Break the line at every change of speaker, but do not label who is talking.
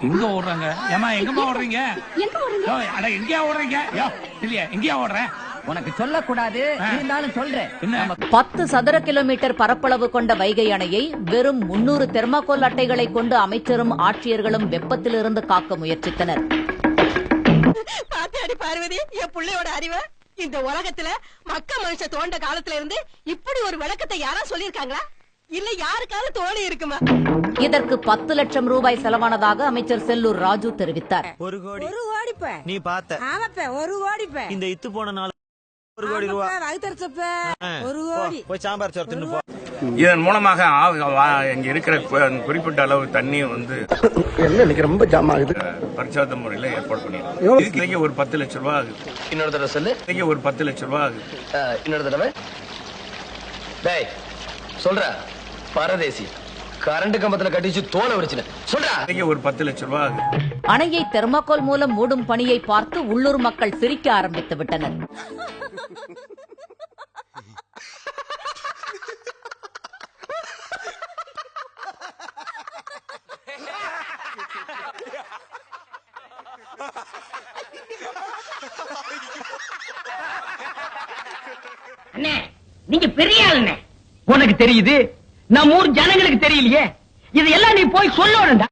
எங்க ஓடுறாங்க? ஏமா எங்கம்மா ஓடுறீங்க? அட எங்கயா ஓடுறீங்க? இல்லையா எங்கயா ஓடுறேன்?
உனக்கு சொல்லக்கூடாது, இருந்தாலும் சொல்றேன்.
10 சதுர கிலோமீட்டர் பரப்பளவு கொண்ட வைகை அணையை வெறும் 300 தெர்மாகோல் அட்டைகளை கொண்டு அமைச்சரும் ஆட்சியர்களும் வெப்பத்திலிருந்து காக்க முயற்சித்தனர்.
பாத்தியாடி பார்வதி, என் பிள்ளையோட அறிவை. இந்த உலகத்துல மக்க மனுஷ தோண்ட காலத்துல இருந்து இப்படி ஒரு விளக்கத்தை யாரா சொல்லிருக்காங்களா? இல்ல யாருக்காவது தோணி இருக்குமா?
இதற்கு 10 லட்சம் ரூபாய் செலவானதாக அமைச்சர் செல்லூர் ராஜு தெரிவித்தார்.
ஒரு கோடி
நீ பார்த்த ஒரு கோடி
இந்த இத்து போன நாள் 1 கோடி ரூபாய்
ஒரு கோடி
போய் சாம்பார் சோறு தின்னு போ.
இதன் மூலமாக இங்க இருக்கிற குறிப்பிட்ட அளவு தண்ணி வந்து
என்ன ரொம்ப ஜாம் ஆகுது.
பரிசாத்த முறையில ஏற்பாடு பண்ணிருக்கோம். ஒரு 10 லட்சம் ரூபாய் ஆகுது.
இன்னொரு தடவை சொல்லு.
ஒரு 10 லட்சம் ரூபாய் ஆகுது.
இன்னொரு தடவை சொல்ற. பரதேசி கரண்ட் கம்பத்துல கட்டிச்சு தோலை வச்சுன சொல்ற.
ஒரு 10 லட்சம் ரூபாய் ஆகுது.
அணையை தெர்மாகோல் மூலம் மூடும் பணியை பார்த்து உள்ளூர் மக்கள் சிரிக்க ஆரம்பித்து விட்டனர்.
நீங்க பெரிய ஆளுண்ணே. உனக்கு தெரியுது, நம்ம ஊர் ஜனங்களுக்கு தெரியலையே. இதெல்லாம் நீ போய் சொல்லணும்டா.